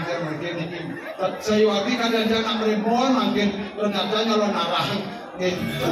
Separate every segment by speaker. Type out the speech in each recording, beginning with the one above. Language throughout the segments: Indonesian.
Speaker 1: mangkir mungkin ini sayuati kadang jangan meremon mungkin ternyata nyalon arah gitu.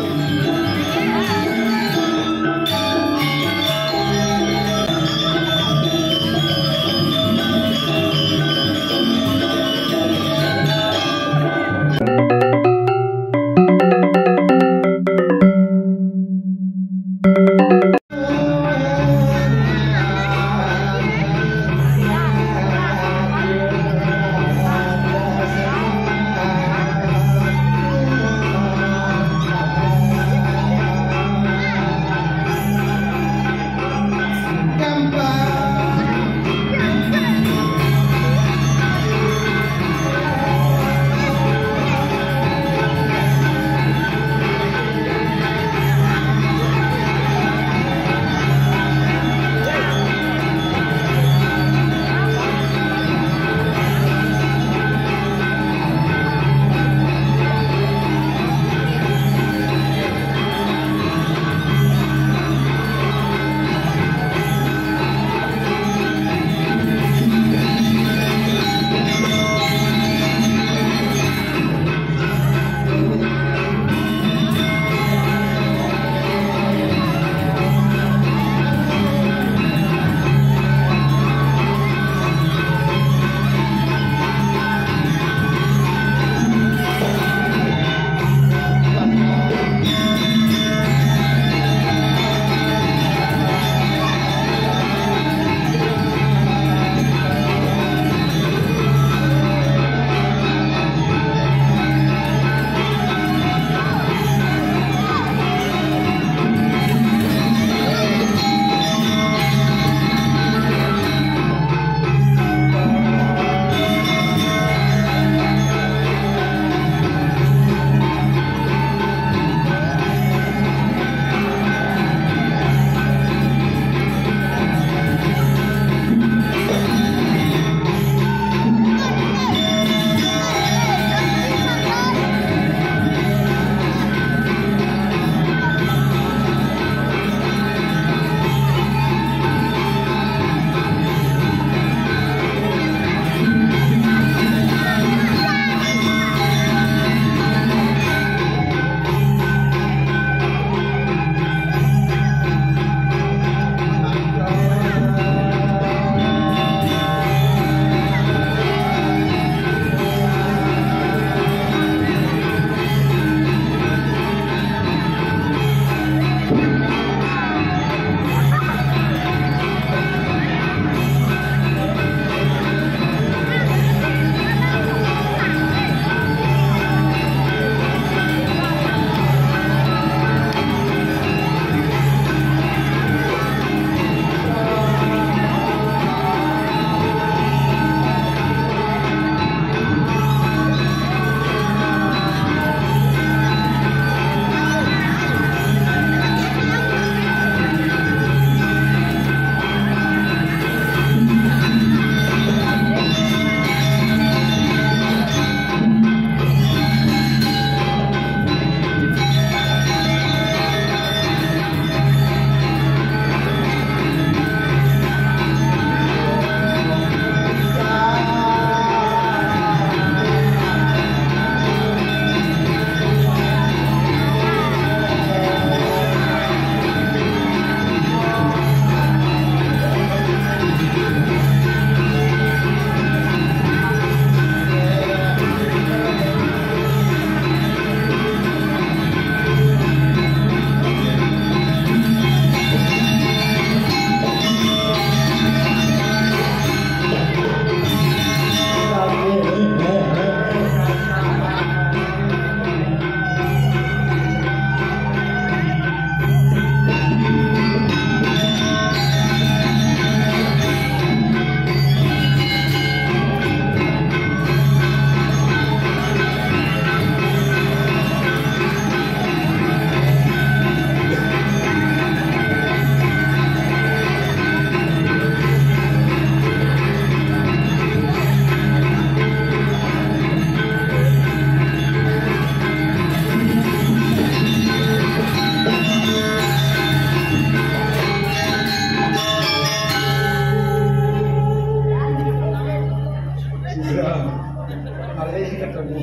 Speaker 1: Mari ketemu.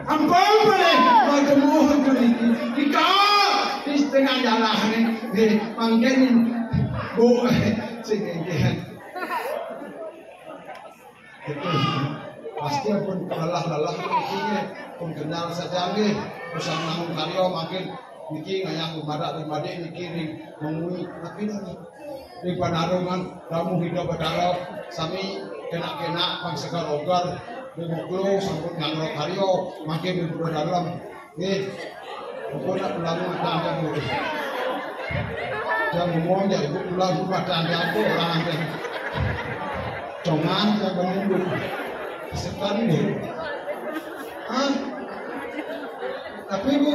Speaker 1: Ampun boleh ketemu kita di setengah jalan ini mungkin bu sehingga pasti pun lelah ini pun kenal saja ni bersama karyo makin niki ngayang umarak rimade niki mengui tapi di panarungan ramu hidup badalo sami kena pangsegar ogar Buklo sambut ngangro karyo makin berburu dalam nih aku nak pulang tangga dulu jangan ngomong jadi pulang rumah tangga aku orang ada congan yang menunggu sekarang dulu tapi bu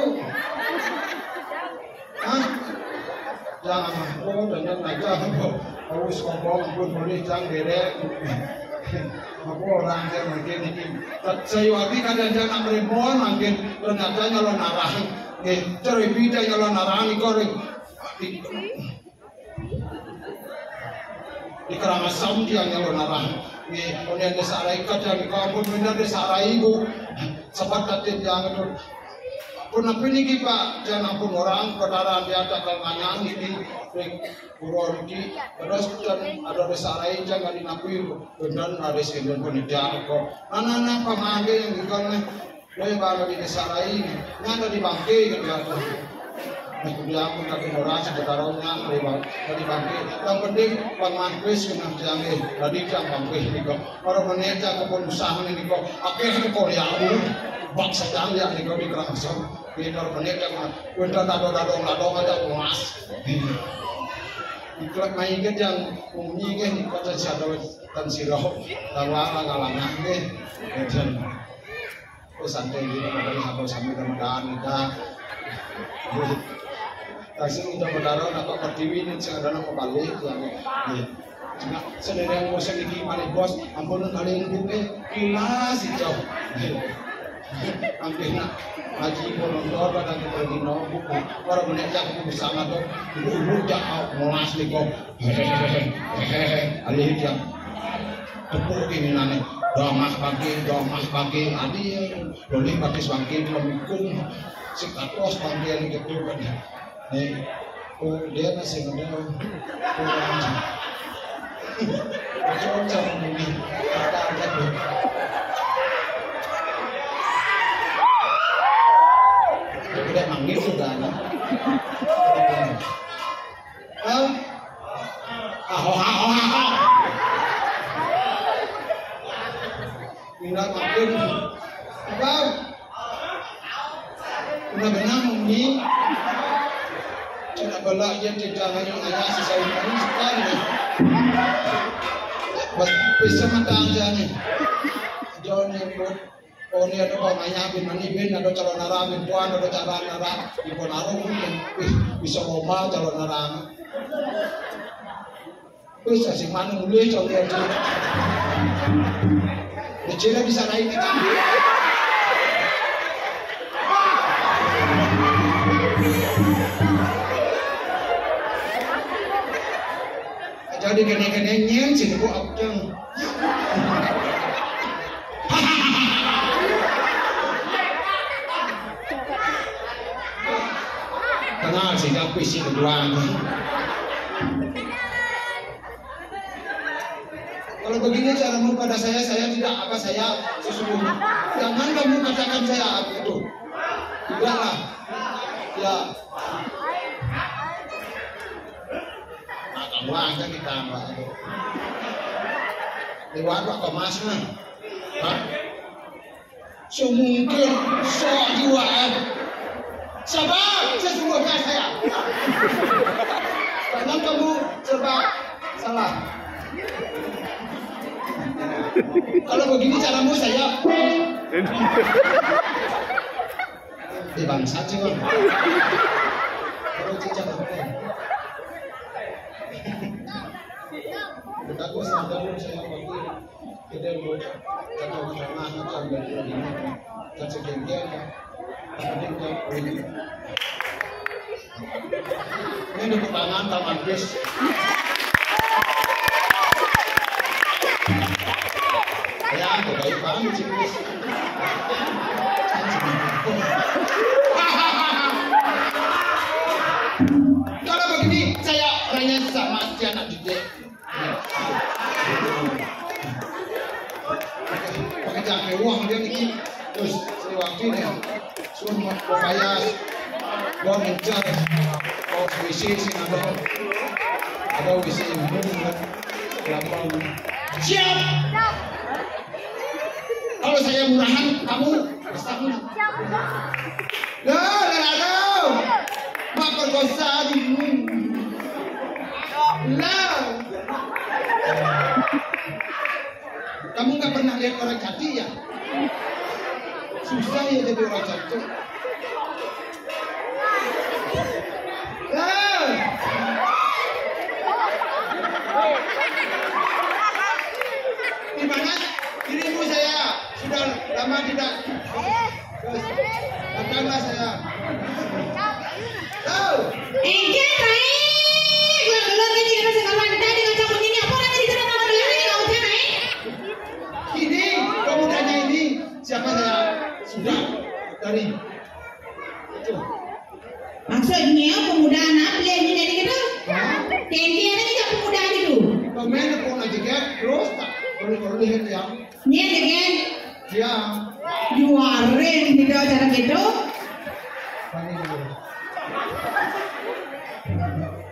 Speaker 1: jangan dengan aja harus ngomong pun boleh jangan derek aku orang yang mungkin ini saya waktu kadang-kadang nak meremon mungkin ternyata nyalon arah cari bida nyalon arah ni korek di kerana saudi yang nyalon arah kemudian desa raikat yang kampung benar desa raibu sempat katin yang itu pun apa ni kita jangan pun orang kendaraan dia tak kalmanya ini pura ini terus ada desa lain jangan dinapui benar ada sendiri pun tidak kok anak-anak pemangge yang ikutnya dari baru di desa lain ada di bangke gitu kemudian pun kaki orang sebenarnya dari bangke yang penting pemangkis kena jangan dari jam bangke ini kok orang meneja kebun usaha ini kok akhirnya Korea bangsa jangan ya ini kau di kerangsa kita meneja kita dadong aja emas ikut main ke yang umi ke ikut saja dan sirah tawa ngalangan ke dan santai di mana habis sambil kemudian kita kasih kita berdarah nak pertiwi ni sekarang nak balik yang sendiri yang bosan di mana bos ampun kali ini kilas hijau ambil nak haji volunteer pada kita di buku orang meneja buku bersama tu dulu jangan molas ni kau alih jam tepuk ini nane domas pagi adi boleh pakai semakin memikul sekatos panggil ni gitu kan ni dia nasi mana macam ni ada tidak manggil sudah tidak makin apa benar-benar mungkin tidak balak yang tidak hanya sisa ini sekali bisa matang jani John yang buat oh ni ada pamanya bin manibin ada calon arah bin puan ada calon arah di Ponaro mungkin bisa lomba calon arah bisa sih mana mulai calon arah kecilnya bisa naik kita jadi kene-kenenya sih bu abjang kenal sih tapi sih doang. Kalau begini caramu pada saya tidak apa saya sesungguhnya. Jangan kamu katakan saya itu. Tidaklah. Ya. Kamu aja ditambah. Lewat Pak Mas mah. Semungkin sok jiwa. Sabar, sesungguhnya saya. Jangan kamu serba salah. Kalau begini caramu saya. Di bangsa sih bang. Kalau cicak apa? Aku sadar saya bagi kita buat kalau pernah macam begini, dan sekian ini tepuk tangan taman bis. baik banget sih Chris. Kalau begini saya orangnya sama si anak didik. Pakai jaket uang dia nih. Terus saya waktu ini semua payas, gua ngejar. Oh WC sih ada WC umum kan. Gampang. Siap. Kalau saya murahan, kamu bersama. Lah, mak perkosa dulu. Lah. Kamu nggak pernah lihat orang cantik ya? Susah ya jadi orang cantik. Lah. Di mana dirimu saya sudah lama tidak datanglah saya. Tahu? Ini pemudanya ini siapa saya sudah dari itu.
Speaker 2: Maksudnya pemuda anak boleh menjadi gitu? Tinggi ada juga pemuda gitu.
Speaker 1: Pemain pun aja kan terus tak boleh lihat yang.
Speaker 2: Dia dengan
Speaker 1: Ya.
Speaker 2: juarin gitu cara gitu.
Speaker 1: Pani dulu.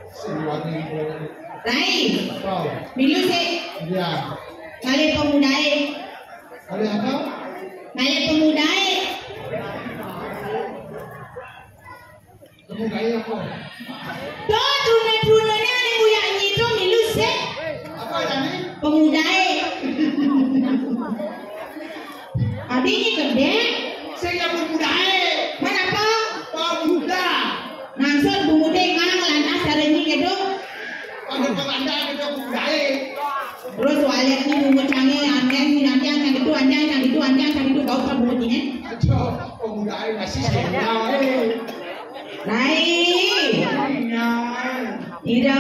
Speaker 1: Semuanya boleh.
Speaker 2: Rai,
Speaker 1: Tahu?
Speaker 2: bilu sih
Speaker 1: Ya.
Speaker 2: kali pemudae,
Speaker 1: Kali apa?
Speaker 2: kali pemudae.
Speaker 1: Kamu kayak apa?
Speaker 2: Tuh tune-tunenya ada buaya itu bilu sih
Speaker 1: Apa ini?
Speaker 2: pemudae. Adiknya gede,
Speaker 1: Saya pemudae.
Speaker 2: kenapa?
Speaker 1: Pemuda.
Speaker 2: Maksud pemuda ngarang lantas caranya gitu.
Speaker 1: Ada penganda kita pemudae.
Speaker 2: Terus walet ni bungut canggih, anjang yang itu, anjang yang itu, kau tak bungutnya.
Speaker 1: Aduh, pemudae masih senior.
Speaker 2: Rai, ida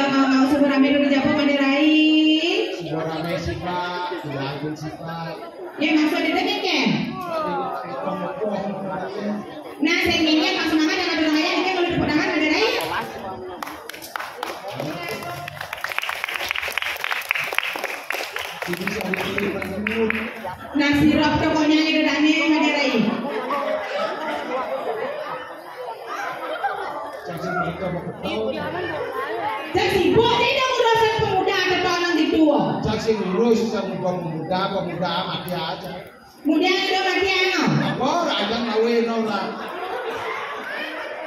Speaker 2: ngau subur ame dulu japo pada Rai.
Speaker 1: Suara sifat, lagu sifat.
Speaker 2: Ya maksud itu ni kan? Nah, segmennya pas semangat yang ada raya ini kalau dipedangan ada Rai. Nah, sirap pokoknya itu dane ada Rai. Jadi buat tidak urusan pemuda atau orang gitu.
Speaker 1: Saksi ngurus sama pemuda mati aja.
Speaker 2: Muda itu mati ano.
Speaker 1: Apa raja ngawin orang.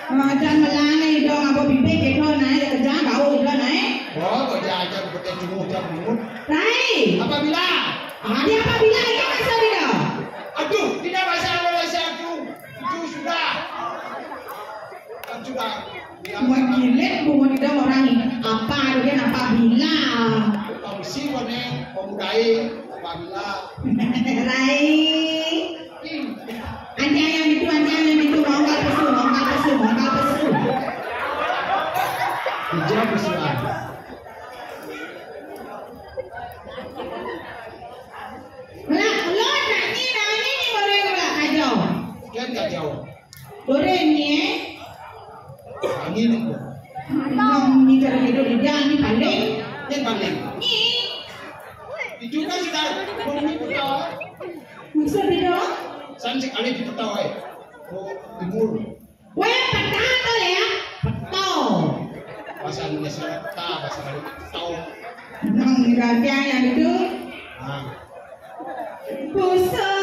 Speaker 2: Macam melana itu apa bibik itu naik kerja kau itu naik.
Speaker 1: Oh, kau jajan pakai jumut.
Speaker 2: Rai.
Speaker 1: Apabila?
Speaker 2: Ada apabila ini masa dia.
Speaker 1: Aduh, tidak masalah Malaysia itu sudah. Kan sudah.
Speaker 2: Mengilit bunga tidak orang ini. Apa dia apabila?
Speaker 1: Komisi konek pemudai apabila.
Speaker 2: Rai. Anjang yang itu mongkal pesu.
Speaker 1: Hijau pesuan.
Speaker 2: Lo nanya ni boleh enggak kacau?
Speaker 1: Kan kacau.
Speaker 2: Boleh ni
Speaker 1: Angin itu.
Speaker 2: Nong ni cara hidup dia ni paling.
Speaker 1: Yang paling.
Speaker 2: Ni
Speaker 1: Itu kan sudah boleh betul.
Speaker 2: maksud dia.
Speaker 1: Sanjik kali di petawai. Oh, timur.
Speaker 2: Weh petah tu ya. Petau.
Speaker 1: Bahasa Indonesia peta, bahasa Bali tahu.
Speaker 2: Nong raja yang itu.
Speaker 1: Nah,
Speaker 2: Pusat.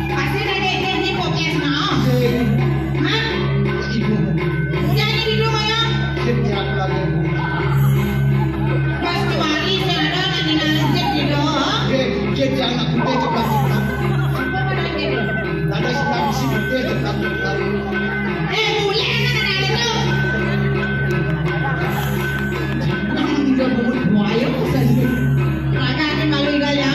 Speaker 2: Pasti ada ini podcast now. Hah?
Speaker 1: Ibu.
Speaker 2: Udah ini di rumah ya?
Speaker 1: Dia lagi.
Speaker 2: Pas kemari saya ada nanti nancet gitu.
Speaker 1: Dia jangan aku cepat.
Speaker 2: Apa mana gitu?
Speaker 1: Ada sedang sibuk dia cepat.
Speaker 2: Boleh kan ada itu? Tidak boleh buaya saja. Maka ada malu gaya.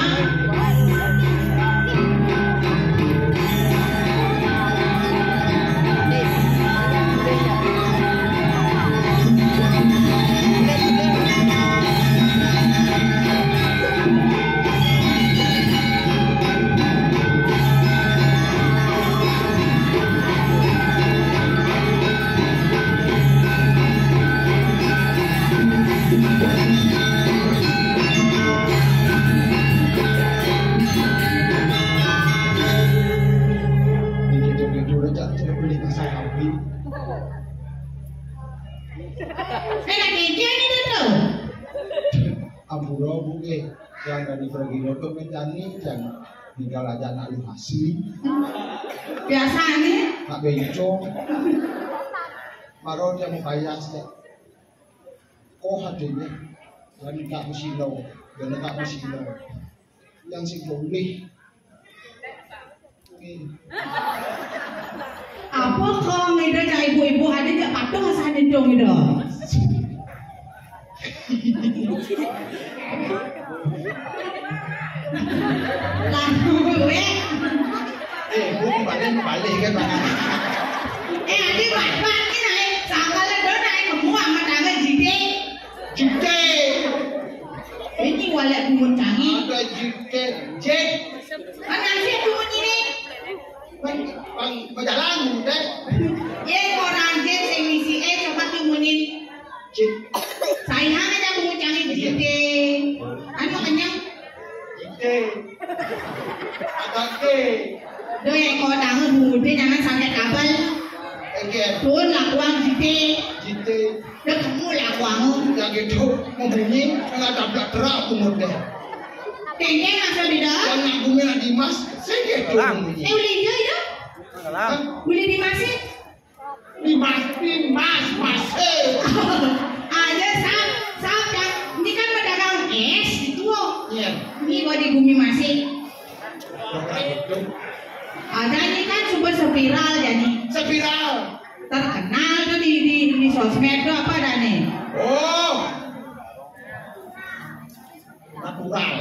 Speaker 2: Amburo buke yang dari Bergino ke Medani yang tinggal aja nak asli. Biasanya
Speaker 1: Nak bencong. Maro dia membayar saya. Kok hadirnya? Dan tak musilo, dan tak musilo. Yang sing boleh.
Speaker 2: apa kau ngida cah ibu-ibu ada jak patuh asal dong itu. Lalu gue.
Speaker 1: Bukan balik kan bang.
Speaker 2: Adik bat ni naik, sangat lado naik kamu amat agak jide.
Speaker 1: Jide.
Speaker 2: Ini walet bumun canggih.
Speaker 1: Ada jide. Jid.
Speaker 2: Mana sih bumun ini?
Speaker 1: Bang berjalan deh.
Speaker 2: Orang je semisi coba tumunin.
Speaker 1: Jid.
Speaker 2: Saya ada bumun canggih jide. Anu kenyang.
Speaker 1: Jide. Ada ke.
Speaker 2: Doi ekor dangan muda jangan sampai kabel. Tuan lakuang jite.
Speaker 1: Jite.
Speaker 2: Dah kamu lakuang.
Speaker 1: Yang itu membunyi nggak tabrak terak kumur deh.
Speaker 2: Tengeng asal beda.
Speaker 1: Yang nak bumi nak dimas, segitu membunyi.
Speaker 2: Boleh dia itu? Boleh dimasak?
Speaker 1: Dimas, masih.
Speaker 2: Ada sap dah. Ini kan pedagang es itu.
Speaker 1: Iya.
Speaker 2: Ini kau di bumi masih.
Speaker 1: Orang itu.
Speaker 2: Ada ini kan super spiral jadi.
Speaker 1: Spiral.
Speaker 2: Terkenal tuh di sosmed tuh apa dah nih?
Speaker 1: Oh. Natural.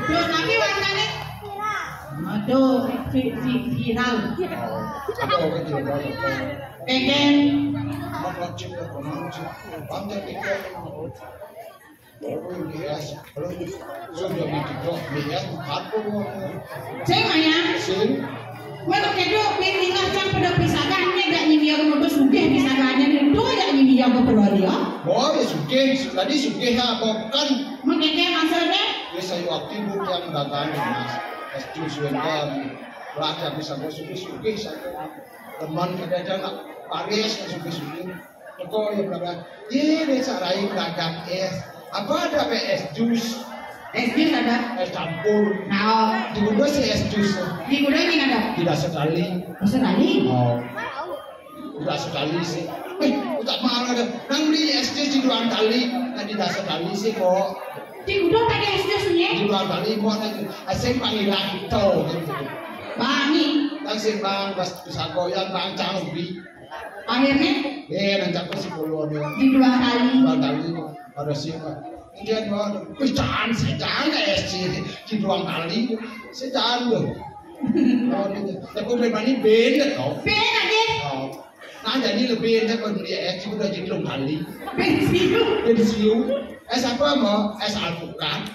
Speaker 2: Tuh tapi warnanya. Aduh, viral.
Speaker 1: Ada orang yang berada.
Speaker 2: Keken.
Speaker 1: Macam macam. Bangsa kita. Baru lihat, belum sudah ditikok lihat apa
Speaker 2: Saya Maya.
Speaker 1: sih?
Speaker 2: Bueno, kedo pengingat jam pada pisahannya gak nyimia ke sugih pisahannya itu gak nyimia ke dia.
Speaker 1: Oh, ya suke, tadi suke apa kan?
Speaker 2: Makanya maksudnya
Speaker 1: Ya saya waktu ibu yang datang mas, es suengan, laki bisa suke saya teman kerja nak Paris suke. Kau yang berapa? Ini sarai dagang es. Apa ada es jus?
Speaker 2: es jus ada.
Speaker 1: Es campur.
Speaker 2: Nah,
Speaker 1: Di gudang sih es jus.
Speaker 2: di gudang ini ada.
Speaker 1: Tidak sekali.
Speaker 2: Sekali.
Speaker 1: Oh, tidak sekali sih. Tak mahal ada. Nang beli es jus di dua kali. Nah, tidak sekali sih kok.
Speaker 2: Di gudang tadi es jusnya.
Speaker 1: Di dua kali mau nanti. Asing panggilan itu.
Speaker 2: Bangi.
Speaker 1: Nang simbang pas bisa goyang bang cangbi.
Speaker 2: Akhirnya
Speaker 1: Nanti apa sih puluhan ya?
Speaker 2: di 2 kali.
Speaker 1: 2 kali ada siapa? Kemudian mau, jangan sejauh es jus di 2 kali. Sejauh loh. Oh, tapi memang beda tau.
Speaker 2: Beda deh.
Speaker 1: Nah jadi lebih enak kalau beli es udah jadi kali.
Speaker 2: Pensiun.
Speaker 1: Pensiun. Es apa mau? Es alpukat.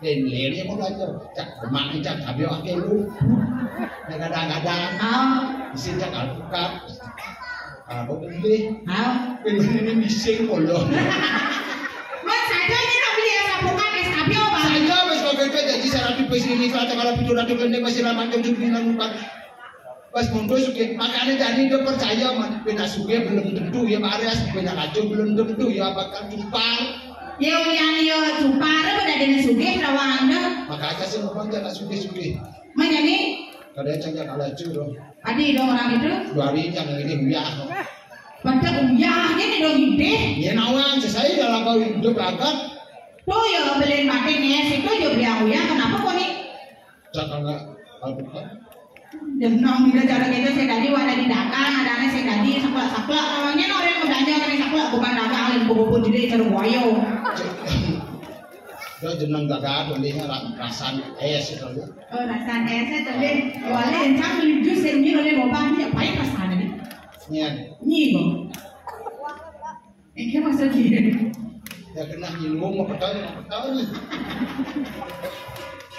Speaker 1: Dan lelenya mau belajar. Cak emak cak tapi oke lu. Kadang-kadang. Isi cak alpukat. Apa beli? Beli ini bising polo.
Speaker 2: Mas saja ini nak beli es alpukat es tapi apa?
Speaker 1: Saya masih kau kerja jadi saya rapi pesi ini kalau pintu ratu kendeng masih lama jam 9 lupa. Pas mundur suke makanya jadi dia percaya man beda suke belum tentu ya Marias beda kacau belum tentu ya bakal tumpang
Speaker 2: Yo yang yo cupara pada dene sugih rawang dah.
Speaker 1: Maka aja sih ngomong jangan sugi-sugi.
Speaker 2: Mana ni?
Speaker 1: Kadang jangan ala curo.
Speaker 2: Adi dong orang itu.
Speaker 1: 2 hari jangan ini uyah.
Speaker 2: Pada uyahnya ni dong ide.
Speaker 1: Ya nawang saya dalam kau hidup agak.
Speaker 2: Tuh yo beliin batin es itu yo biang uyah kenapa kau ni?
Speaker 1: Jangan nggak alpukat.
Speaker 2: Jenong bila cara kita saya tadi wadah di dagang ada anak saya tadi saklak namanya orang yang belanja kan saklak bukan dagang lain buku jadi cara buayo.
Speaker 1: Dia jenang dagang belinya rasan es itu.
Speaker 2: Oh rasan es itu deh. Jualin cang beli jus ini oleh bapak ni apa yang rasan ni? Ni bang. Ini maksud dia.
Speaker 1: Ya kena minum apa tahu ni.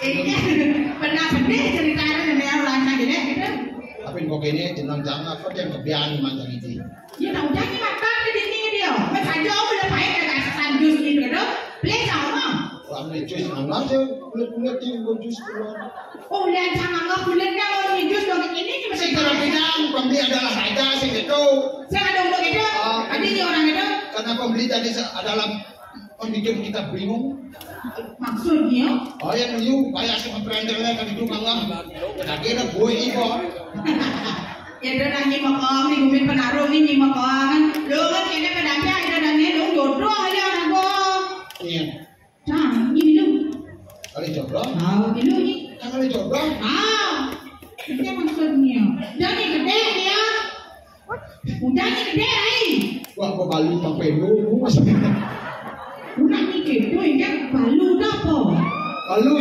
Speaker 2: Ini pernah pedih ceritanya dengan rasa gini gitu.
Speaker 1: Tapi kok ini jenang jangan apa yang kebiasaan macam itu.
Speaker 2: Ya tahu jangan makan di sini dia. Macam jauh boleh pakai rasan jus ini gitu. Beli sama.
Speaker 1: Ambil jus, nggak sih kulit tinggal jus keluar.
Speaker 2: Oh, lihat sama nggak kulitnya mau jus dong ini cuma
Speaker 1: Saya kira bilang pembeli adalah harga sih gitu.
Speaker 2: Saya ada untuk itu. Tadi dia orang itu.
Speaker 1: Karena pembeli tadi adalah pembikin kita bingung.
Speaker 2: Maksudnya?
Speaker 1: Oh ya new, kayak sama prendernya kan itu mangga. Lagi ada boy ibu.
Speaker 2: Ya udah nanya makam nih gumin penaruh ini makam. Lo kan kayaknya pedangnya ada dana lo jodoh aja anak gua.
Speaker 1: Iya.
Speaker 2: Nah, ini lu.
Speaker 1: Kali jodoh.
Speaker 2: Tahu ini lu nih.
Speaker 1: Kali jodoh.
Speaker 2: Itu maksudnya. Jadi gede dia. Udah nih gede ay.
Speaker 1: Wah, kok balu sampai lu masuk.
Speaker 2: Udah nih gitu, ini balu apa?
Speaker 1: Balu,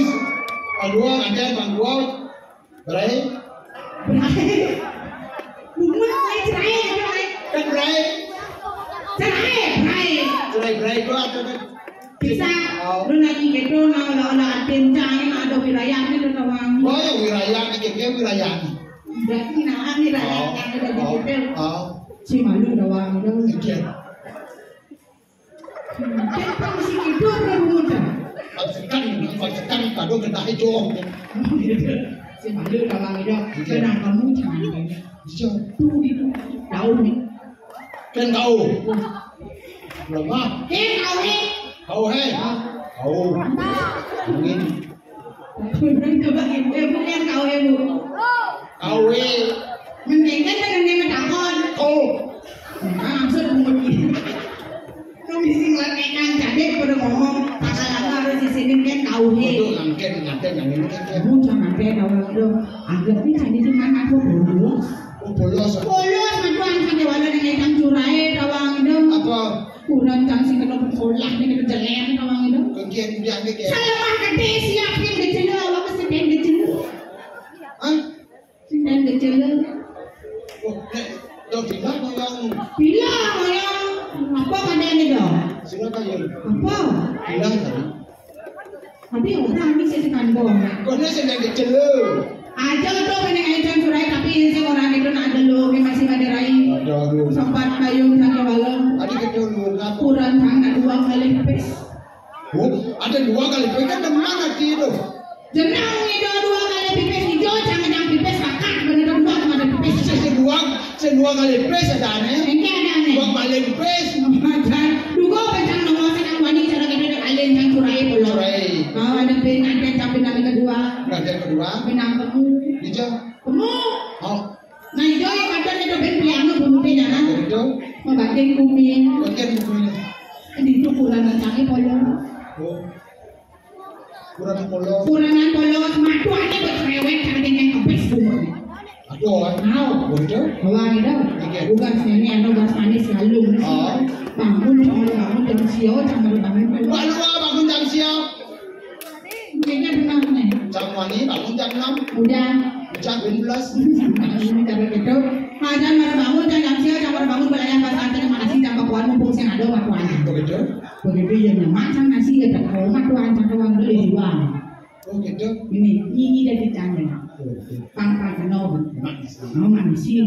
Speaker 1: balua ada balua, berai.
Speaker 2: Bunga cerai.
Speaker 1: Kan berai. Berai itu apa kan?
Speaker 2: Bisa. Lu lagi gitu, nah kencang ada wilayah ini lu tawang.
Speaker 1: Oh ya wilayah, kayak wilayah.
Speaker 2: Berarti nah wilayah yang ada di situ. Si malu tawang dong.
Speaker 1: Iya.
Speaker 2: Kita mesti gitu berumur.
Speaker 1: Pasukan kado kena hijau.
Speaker 2: Si malu tawang dong. Kenapa kamu jangan?
Speaker 1: Hijau.
Speaker 2: Tuh itu daun nih.
Speaker 1: Kan kau. Lemah.
Speaker 2: Kau nih.
Speaker 1: Kau hei. Kau. Mungkin.
Speaker 2: Coba bukan kau ibu.
Speaker 1: Kau hei.
Speaker 2: Mendingan dengan dia takon.
Speaker 1: Kau.
Speaker 2: Maksud begini. Kami singlakan jadi pada ngomong pasal harus di sini kan kau hei.
Speaker 1: Itu ngangken yang ini kan.
Speaker 2: Kamu jangan kayak orang dong. Anggap ini tadi di mana aku bolos.
Speaker 1: Bolos.
Speaker 2: Bolos macam sampai walau dengan ikan curai tawang dong.
Speaker 1: Apa?
Speaker 2: Kurang jangan kena berfolak dengan kejelek tawang dong.
Speaker 1: Kegiatan dia ke.
Speaker 2: Saya mah gede siapin gejala awak sedang gejala.
Speaker 1: Hah?
Speaker 2: Sedang gejala.
Speaker 1: Oh, nek bilang yang
Speaker 2: Bilang yang apa kadang dong?
Speaker 1: silakan ya.
Speaker 2: Apa?
Speaker 1: Bilang tadi.
Speaker 2: Tapi orang ini saya tekan bom.
Speaker 1: Kau ni sedang kecil.
Speaker 2: Aja tuh pengen ikan curai tapi ini orang itu nak ada lo masih ada rai.
Speaker 1: Aduh.
Speaker 2: Sempat payung saja walau.
Speaker 1: Adik kecil lu ngapa?
Speaker 2: Kurang tangan 2 kali pes.
Speaker 1: Oh, ada 2 kali. Kan ada mana itu?
Speaker 2: Jenang itu 2 kali pipes hijau, jangan yang pipes kakak bener dua ada pipes.
Speaker 1: Sedua kali pes ada aneh.
Speaker 2: Ini ada aneh.
Speaker 1: 2 kali pes.
Speaker 2: Macam duga pencang nomor sedang wani cara kita alien yang curai belum.
Speaker 1: Curai.
Speaker 2: Oh ada pinang sampai nang kedua.
Speaker 1: Yang kedua.
Speaker 2: Pinang kamu.
Speaker 1: Hijau.
Speaker 2: Kamu.
Speaker 1: Oh.
Speaker 2: Nah hijau yang ada itu pilihannya bumbunya jangan.
Speaker 1: Hijau.
Speaker 2: Membatin kumin.
Speaker 1: Bagian bukunya.
Speaker 2: Di itu kurang canggih polong.
Speaker 1: Oh. Kurang polos.
Speaker 2: Kurangan polos matu ada bercerewet cara dengan kepes semua.
Speaker 1: Aduh,
Speaker 2: Mau.
Speaker 1: betul.
Speaker 2: Bawang itu, bukan sini ada gas manis lalu. Bangun, bangun jam siang, jangan bangun.
Speaker 1: Pak Lua bangun jam siang.
Speaker 2: Kayaknya benar nih.
Speaker 1: Jam wani bangun jam 6.
Speaker 2: Udah.
Speaker 1: Jam 12.
Speaker 2: Ini cara gitu. Jangan baru bangun, jangan siang, jangan baru bangun belayar pasar ke mana sih jam pakuan mumpung saya ada pakuan.
Speaker 1: Begitu.
Speaker 2: Begitu ya, macam nasi ya tak tahu pakuan pakuan dulu jual.
Speaker 1: Oh gitu.
Speaker 2: Ini dari tangan. Pang kenal. Mau manusia.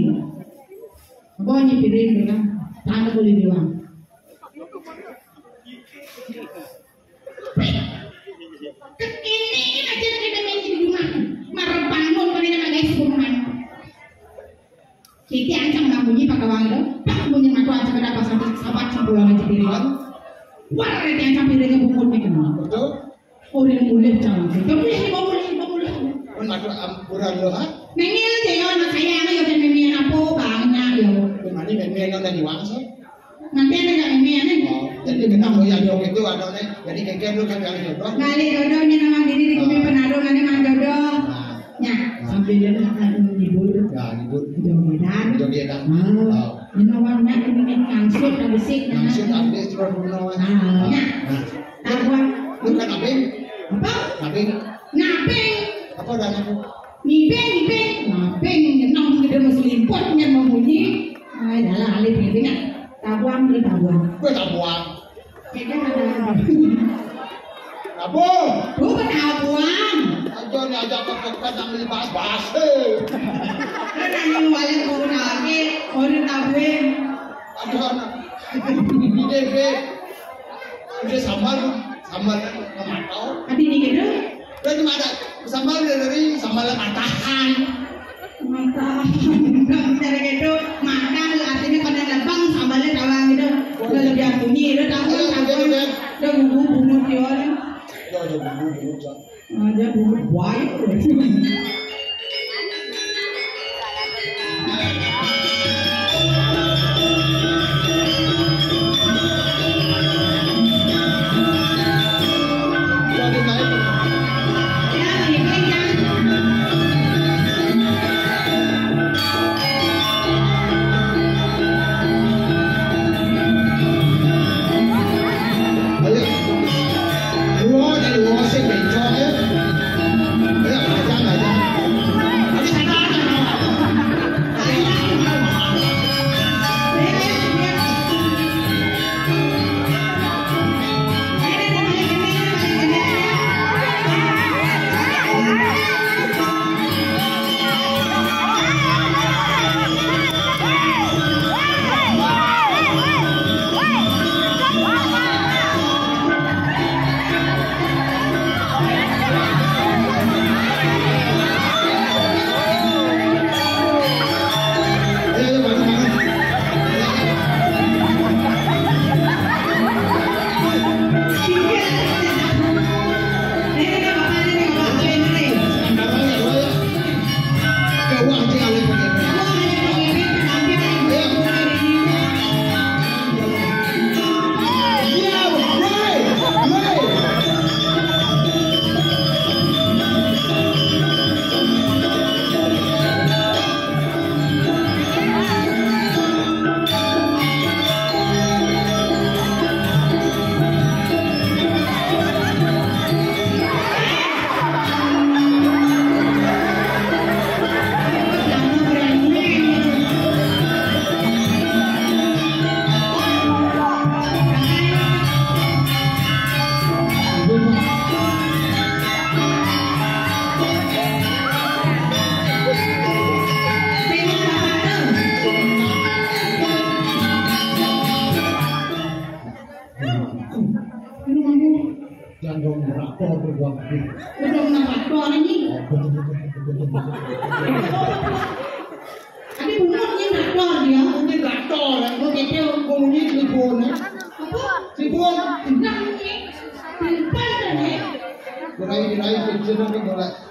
Speaker 2: Bawa ni piring dia, tak boleh diuang. Ini aja kita main di rumah. Marah bangun kalau kita guys rumah. Kita ancam kamu ni pakai wang itu. Tak punya matu ancam ada pasal sahabat sebulan aja piring. Wah, yang sampai dengan bungkut ni kena.
Speaker 1: Betul?
Speaker 2: Orang boleh jangan. Boleh.
Speaker 1: Kan aku kurang lo ha?
Speaker 2: Nengil jangan nak sayang ayo dan nengil apa banyak yo.
Speaker 1: Mana memang ada di wangsa.
Speaker 2: Nanti ada tak nengil ni?
Speaker 1: Jadi kita mau yang dong itu ada nih. Jadi kengkeng lu kan yang jodoh.
Speaker 2: Ngali jodoh ni nama diri di kumi penado ngali mang jodoh. Ya, sampai dia nak libur.
Speaker 1: Ya, libur.
Speaker 2: Jodohan.
Speaker 1: Jodohan.
Speaker 2: Ni nawangnya ini ngangsut dan besik.
Speaker 1: Ngangsut ambil curah bunuh.
Speaker 2: Ya. Tahu
Speaker 1: lu kan abeng?
Speaker 2: apa?
Speaker 1: Abeng.
Speaker 2: Ngapeng.
Speaker 1: Apa dah aku?
Speaker 2: Ngapeng. Kenang kita mesti limpatnya membunyi. Ay, dah lah alih ni tengah. Tabuan.
Speaker 1: Gue tabuan.
Speaker 2: Kita ada.
Speaker 1: Apa?
Speaker 2: Bukan tabuan.
Speaker 1: Aja ni ajak pekan nak beli bahas.
Speaker 2: Kita yang balik corona ni, orang tabuan.
Speaker 1: Aja nak. Ini sambal matau.
Speaker 2: Adi ni kita.
Speaker 1: Dan cuma ada sambal dari sambal matahan.
Speaker 2: Cara gitu, makan artinya pada lapang sambalnya tawang gitu. Kalau lebih bunyi itu tawang. Dah bumbu dia orang.
Speaker 1: Ada bumbu.
Speaker 2: Ada bumbu buaya.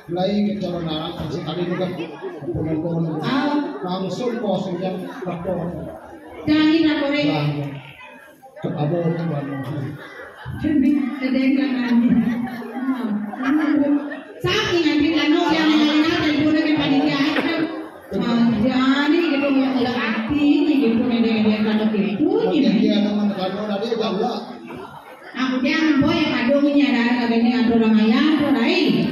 Speaker 1: Mulai kecalonan sekali itu kan pemain langsung kosong yang rakor.
Speaker 2: Jangan rakorin.
Speaker 1: Abang kan.
Speaker 2: Sedang jangan. Saking nanti lano yang lain dari pun dengan panitia itu. Jadi kita mau hati ni kita dengan kalau itu.
Speaker 1: Dia nama kalau ada jauh.
Speaker 2: Aku jangan boy kadungnya dah kadangnya ada orang ayah ada lain.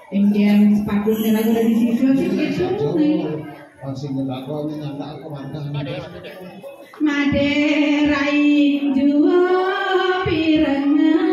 Speaker 2: Kemudian sepatutnya lagi dari sisi itu nih.
Speaker 1: Masih ngelakon nyanda aku mantap.
Speaker 2: Maderain jua pirangnya